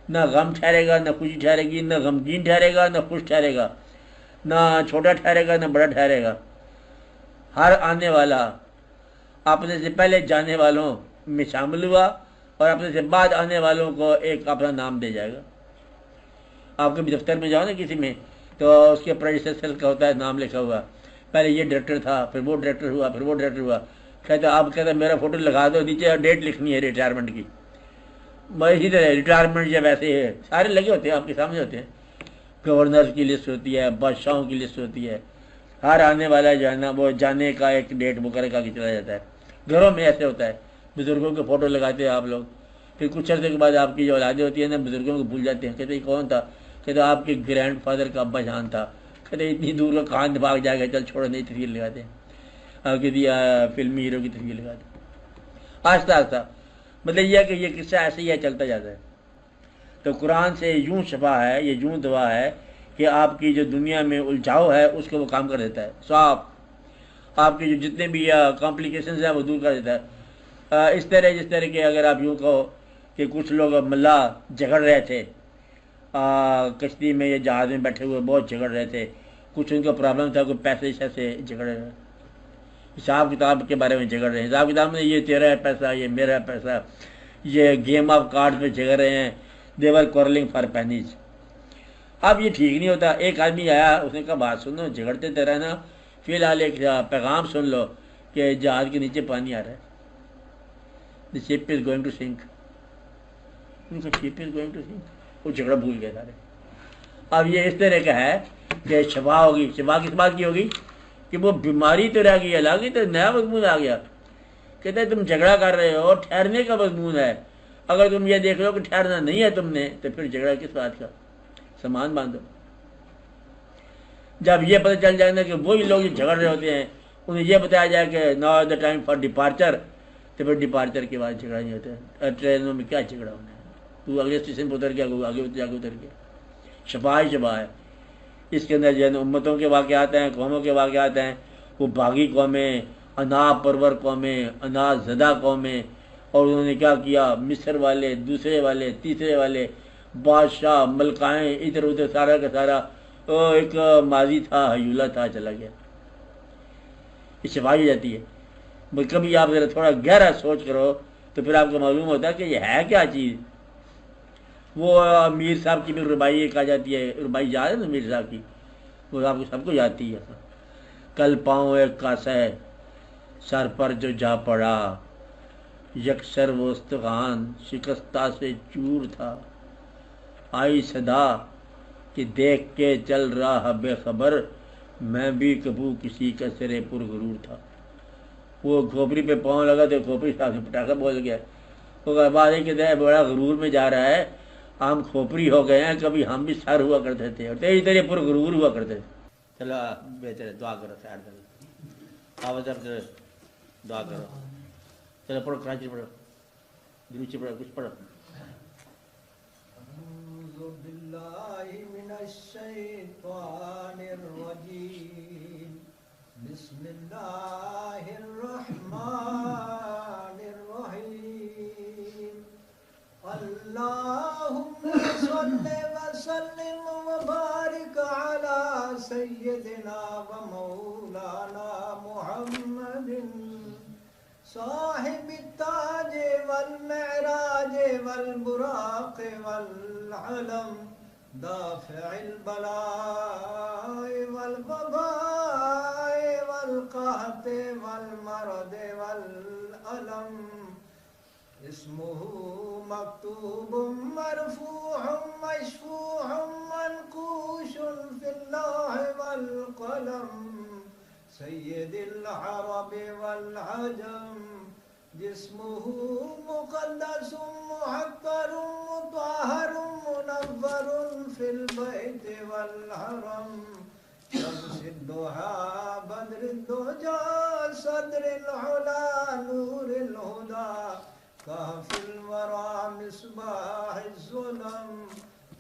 نہ غم ٹھہرے گا، نہ خوشی ٹھہرے گی، نہ غمگین ٹھہرے گا، نہ خوش ٹھہرے گا، نہ چھوٹا ٹھہرے گا، نہ بڑا ٹھہرے گا۔ ہر آنے والا اپنے سے پہلے جانے والوں میں شامل ہوا اور اپنے سے بعد آنے والوں کو ایک اپنا نام دے جائے گا۔ آپ کبھی دفتر میں جاؤ نا کسی میں، تو اس کے پروڈیوسر کا ہوتا ہے نام لکھا ہوا، پہلے یہ ڈائریکٹر تھا، پھر وہ ڈائریکٹر ہوا، پھر وہ ڈائریکٹر ہوا، کہتا آپ کہتا میرا فوٹو لگا دو نیچے، ڈیٹ لکھنی ہے ریٹائرمنٹ کی۔ اسی طرح ریٹائرمنٹ جب ایسے ہے سارے لگے ہوتے ہیں آپ کے سامنے ہوتے ہیں، گورنر کی لسٹ ہوتی ہے، بادشاہوں کی لسٹ ہوتی ہے، ہر آنے والا جو ہے نا وہ جانے کا ایک ڈیٹ مقرر کر کے چلا جاتا ہے۔ گھروں میں ایسے ہوتا ہے، بزرگوں کے فوٹو لگاتے ہیں آپ لوگ، پھر کچھ عرصے کے بعد آپ کی جو اولادیں ہوتی ہیں نا بزرگوں کو بھول جاتے ہیں، کہتے ہیں کون تھا، کہتے آپ کے گرینڈ فادر کا ابا جان تھا، کہتے اتنی دور کا کہاں بھاگ جائے گا، چل چھوڑو نئی تصویر لگاتے ہیں، کسی فلمی ہیرو کی تصویر لگاتے ہیں آہستہ آہستہ۔ مطلب یہ ہے کہ یہ قصہ ایسے ہی ہے، چلتا جاتا ہے۔ تو قرآن سے یوں شفا ہے، یہ یوں دعا ہے کہ آپ کی جو دنیا میں الجھاؤ ہے اس کو وہ کام کر دیتا ہے، صاف آپ کے جو جتنے بھی کمپلیکیشنز ہیں وہ دور کر دیتا ہے۔ اس طرح جس طرح کہ اگر آپ یوں کہو کہ کچھ لوگ ملا جھگڑ رہے تھے کشتی میں یا جہاز میں بیٹھے ہوئے، بہت جھگڑ رہے تھے، کچھ ان کا پرابلم تھا، کوئی پیسے سے جھگڑ رہے ہیں، حساب کتاب کے بارے میں جھگڑ رہے ہیں، حساب کتاب میں یہ تیرا ہے پیسہ، یہ میرا ہے پیسہ، یہ گیم آف کارڈ پہ جھگڑ رہے ہیں، دیور کورلنگ فار پینیز۔ اب یہ ٹھیک نہیں ہوتا۔ ایک آدمی آیا، اس نے کہا بات سنو، جھگڑتے تو رہنا، فی الحال ایک پیغام سن لو کہ جہاز کے نیچے پانی آ رہا ہے، دی شپ از گوئنگ ٹو سنک۔ ان کا شپ از گوئنگ ٹو سنک، وہ جھگڑا بھول گئے سارے۔ اب یہ اس طرح کا ہے کہ شفا ہوگی، شفا کس بات کی ہوگی کہ وہ بیماری تو رہ گئی، الگ تو نیا مضمون آ گیا۔ کہتے ہیں تم جھگڑا کر رہے ہو، ٹھہرنے کا مضمون ہے، اگر تم یہ دیکھ لو کہ ٹھہرنا نہیں ہے تم نے، تو پھر جھگڑا کس بات کا، سامان باندھو۔ جب یہ پتہ چل جائے نا کہ وہی لوگ جو جھگڑ رہے ہوتے ہیں انہیں یہ بتایا جائے کہ now the time for departure, تو پھر ڈپارچر کے بعد جھگڑا نہیں ہوتا ہے۔ ٹرینوں میں کیا جھگڑا ہونا ہے، تو اگلے اسٹیشن پہ اتر گیا، آگے جا کے اتر گیا، شفا ہی شفا ہے۔ اس کے اندر جو ہے امتوں کے واقعات ہیں، قوموں کے واقعات ہیں، وہ باغی قومیں، انا پرور قومیں، انا زدہ قومیں، اور انہوں نے کیا کیا، مصر والے، دوسرے والے، تیسرے والے، بادشاہ، ملکائیں، ادھر ادھر سارا کا سارا ایک ماضی تھا، حیولہ تھا، چلا گیا۔ یہ شفائی جاتی ہے۔ کبھی آپ ذرا تھوڑا گہرا سوچ کرو تو پھر آپ کو معلوم ہوتا ہے کہ یہ ہے کیا چیز۔ وہ میر صاحب کی بھی ربائی ایک آ جاتی ہے، ربائی یاد ہے نا میر صاحب کی، وہ آپ کو سب کو جاتی ہے۔ کل پاؤں ایک کاسہ سر پر جو جا پڑا، یکسر وہ استخوان شکستہ سے چور تھا، آئی صدا کہ دیکھ کے چل رہا بے خبر، میں بھی کبھی کسی کا سرے پر غرور تھا۔ وہ کھوپڑی پہ پاؤں لگا تو کھوپڑی صاحب سے پٹاخہ بول گیا، وہ بات ہے کہ بڑا غرور میں جا رہا ہے، ہم کھوپڑی ہو گئے ہیں، کبھی ہم بھی سر ہوا کرتے تھے اور تیری طرح پر غرور ہوا کرتے تھے۔ چلو بہتر ہے، دعا کرو، خیر کرو، آواز اب دعا کرو، چلو پڑھو، کراچی پڑھو، دروچی پڑھو، کچھ پڑھو۔ أعوذ بالله من الشيطان الرجيم بسم الله الرحمن الرحيم اللهم صل وسلم وبارك على سيدنا ومولانا محمد صاحب التاج والمعراج والبراق والعلم دافع البلاء والوباء والقحط والمرض والألم اسمه مكتوب مرفوع مشفوع منقوش في اللوح والقلم سيد العرب والعجم جسمه مقدس محكر مطهر منور في البيت والحرم شمس الضحى بدر الدجى صدر العلا نور الهدى كهف الورى مصباح الظلم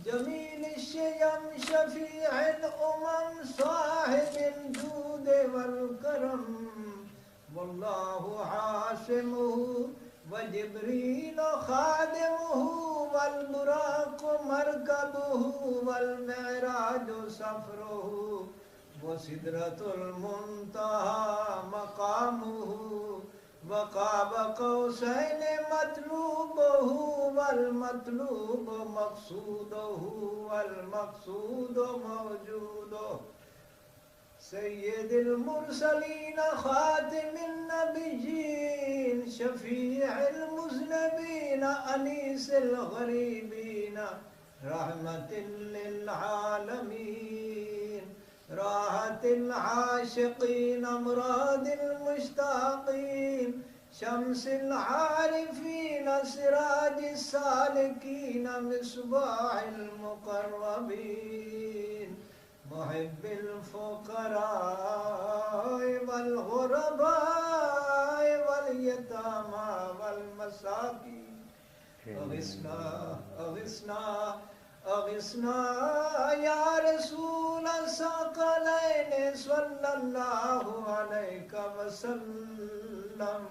جميل الشيم شفيع الأمم صاحب الجود والكرم والله عاصمه وجبريل خادمه والبراق مركبه والمعراج سفره وسدرة المنتهى مقامه وقاب قوسين مطلوبه والمطلوب مقصوده والمقصود موجوده سيد المرسلين خاتم النبيين شفيع المذنبين أنيس الغريبين رحمة للعالمين راحة العاشقين أمراض المشتاقين شمس العارفين سراج السالكين مصباح المقربين محب الفقراء والغرباء واليتامى والمساكين أغثنا أغثنا أغثنا يا رسول الثقلين صلى الله عليك وسلم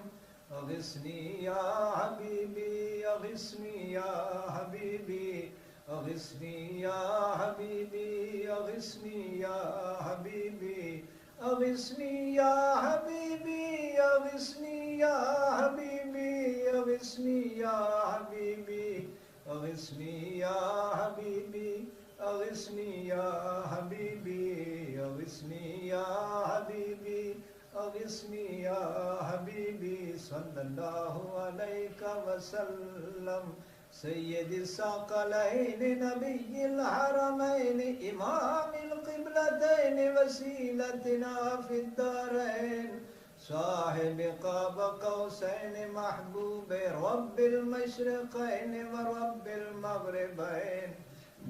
أغثني يا حبيبي أغثني يا حبيبي أغثني يا حبيبي أغثني يا حبيبي أغثني يا حبيبي أغثني يا حبيبي أغثني يا حبيبي أغثني يا حبيبي أغثني يا حبيبي أغثني يا حبيبي أغثني يا حبيبي صلى الله عليك وسلم سيد الثقلين نبي الحرمين إمام القبلتين وسيلتنا في الدارين صاحب قاب قوسين محبوب رب المشرقين ورب المغربين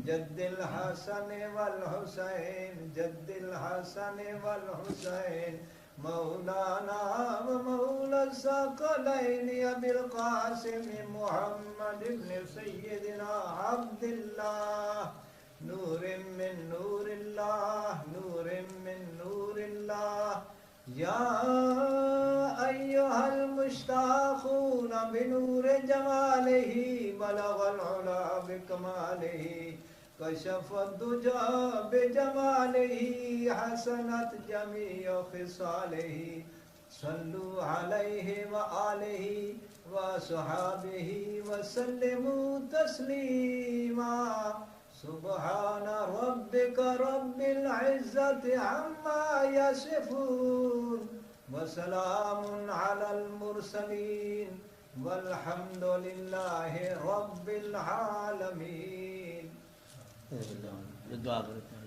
جد الحسن والحسين جد الحسن والحسين مولانا ومولى الثقلين أبي القاسم محمد بن سيدنا عبد الله نور من نور الله نور من نور الله يا أيها المشتاقون بنور جماله بلغ العلا بكماله كشف الدجى بجماله حسنت جميع خصاله صلوا عليه وآله وصحابه وسلموا تسليما سبحان ربك رب العزة عما يصفون وسلام على المرسلين والحمد لله رب العالمين. دعا کرتے ہیں.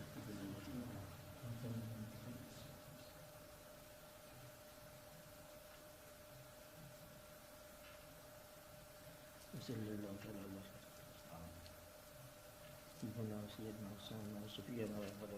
صلی اللہ تعالی علیہ وسلم سیدنا سیدنا صفیہ محمد